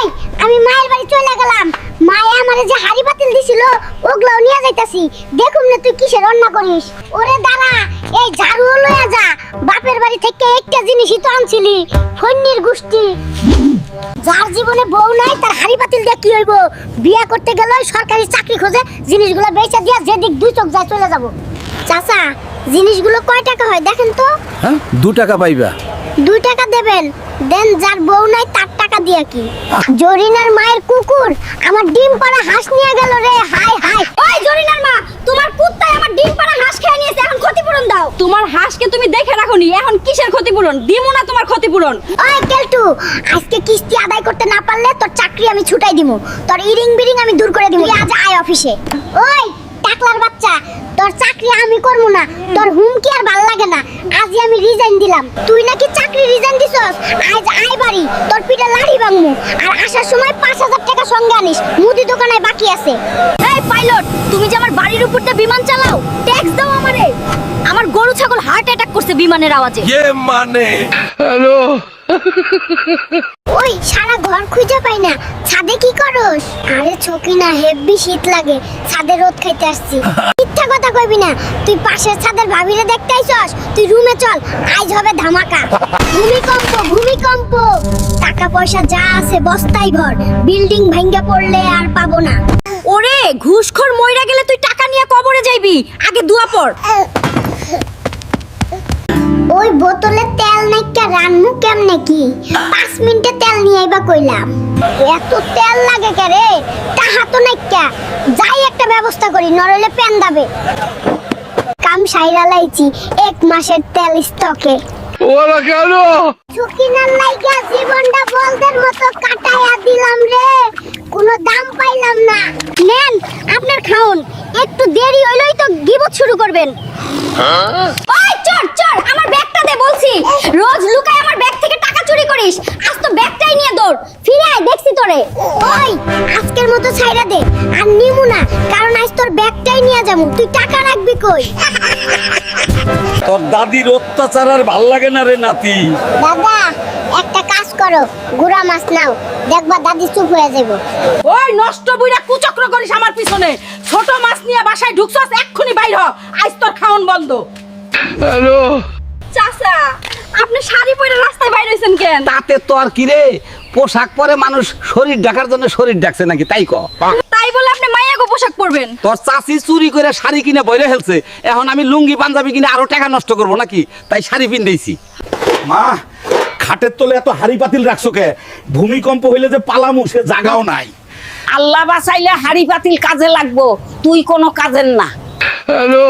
ওই আমি মায়ের বাড়ি চলে গেলাম। মায়ে আমারে যে হাড়ি পাতিল দিছিল ওগুলো নিয়ে যাইতাছি। দেখুম না তুই কিসের রান্না করিস। ওরে দাঁড়া, এই ঝাড়ু লইয়া যা। বাপের বাড়ি থেকে একটা জিনিসই তো আনছিলি, ফন্নির গুষ্টি। যার জীবনে বউ নাই তার হাড়ি পাতিল দিয়ে কি হইব? বিয়া করতে গেলে সরকারি চাকরি খোঁজে, জিনিসগুলো বেচা দিয়া যেদিক দুই চোখ যায় চলে যাব। চাচা, জিনিসগুলো কয় টাকা হয় দেখেন তো? হ্যাঁ 2 টাকা পাইবা। 2 টাকা দেবেন? দেন, যার বউ নাই তার টাকা দিয়া কি? জরিনার মায়ের কুকুর আমার ডিম পাড়া হাঁস নিয়ে গেল রে। High high. ওই জরিনার মা, তোমার কুত্তায় আমার ডিম পাড়া হাঁস খেয়ে নিয়েছে, এখন ক্ষতিপূরণ দাও। তোমার হাঁসকে তুমি দেখে রাখোনি, এখন কিসের ক্ষতিপূরণ? দিমু না তোমার ক্ষতিপূরণ। ওই কেলটু, আজকে কিস্তি আদায় করতে না পারলে তোর চাকরি আমি ছুটাই দিমু। তোর ইরিং বিরিং আমি দূর করে দিমু। তুই আজ আয় অফিসে। ওই টাকলার বাচ্চা, তোর চাকরি আমি করবো না। তোর হুমকি আর ভাল লাগে না। আজই আমি রিজাইন দিলাম। তুই নাকি চাকরি রিজাইন দিছস? আজ আয় বাড়ি, তোর পিঠে লাড়ি ভাঙমু। আর আসার সময় 5000 টাকা সঙ্গে আনিস, মুদি দোকানে বাকি আছে। এই পাইলট, তুমি যে আমার বাড়ির উপর দিয়ে বিমান চালাও, ট্যাক্স দাও আমারে। আমার গরু ছাগল হার্ট অ্যাটাক করছে বিমানের আওয়াজে। মানে হ্যালো। ওই সারা ঘর খুঁজে পাই না, ছাদে কি করস? আরে ছকি না, হেভি শীত লাগে, ছাদে রোদ খাইতে আসছি। মিথ্যা কথা কইবি না, তুই পাশের ছাদের ভাবিরে দেখতে আইছস? তুই রুমে চল, আজ হবে ধামাকা। ভূমিকম্প ভূমিকম্প, টাকা পয়সা যা আছে বস্তায় ভর, বিল্ডিং ভাঙ্গা পড়লে আর পাবো না। ওরে ঘুষখোর মইরা গেলে তুই টাকা নিয়ে কবরে যাইবি, আগে দোয়া পড়। ওই বোতলে তেল নাইকা রান্নু কেমনে কি? 5 মিনিটে তেল নিয়ে আইবা কইলাম। এত তেল লাগে কে রে? টাহা তো নাইকা, যাই একটা ব্যবস্থা করি, নরলে প্যান দাবে। কাম সাইরা লাইছি, 1 মাসের তেল স্টকে। ওরা কেন? ছুকিনার লাইগা জীবনটা বলদের মতো কাটায়া দিলাম রে, কোনো দাম পাইলাম না। নেন আপনার খাউন, একটু দেরি হইলেই তো গিবত শুরু করবেন। ওই চোর চোর, আমার ব্যাগটা দে বলছি। রোজ লুকায় আমার ব্যাগ থেকে টাকা চুরি করিস, আজ তো ব্যাগটাই নিয়ে দৌড়। ফিরে আয়, দেখছি তোরে। ওই আজকের মতো ছাইরা দে, আর নিমু না, কারণ আজ তোর ব্যাগটাই নিয়ে যাবো। তুই টাকা রাখবি কই? তোর দাদির অত্যাচার আর ভাল লাগে না রে নাতি। দাদা, একটা কাজ করো, গুড়া মাছ নাও, দেখবা দাদি চুপ হয়ে যাবো। ওই নষ্ট বুইরা কুচক্র করিস আমার পিছনে। ছোট মাছ নিয়ে বাসায় ঢুকছস, এক্ষুনি বাইর হ, আজ তোর খাওন বন্ধ। হ্যালো। চাচা, আপনি শাড়ি পরে রাস্তায় বাইর হইছেন কেন? তাতে তো আর কি রে, পোশাক পরে মানুষ শরীর ঢাকার জন্য শরীর ঢাকছে নাকি তাই ক? তাই বলে আপনি মাইয়াগো পোশাক পরবেন? তোর চাচি চুরি করে শাড়ি কিনে বইরে ফেলছে, এখন আমি লুঙ্গি পাঞ্জাবি কিনে আরো টাকা নষ্ট করবো নাকি, তাই শাড়ি পিন্দেছি। মা, খাটের তলে এত হাড়ি পাতিল রাখছো কে? ভূমিকম্প হইলে যে পালামু সে জায়গাও নাই। আল্লাহ বাঁচাইলে হাড়ি পাতিল কাজে লাগবো, তুই কোনো কাজের না। হ্যালো।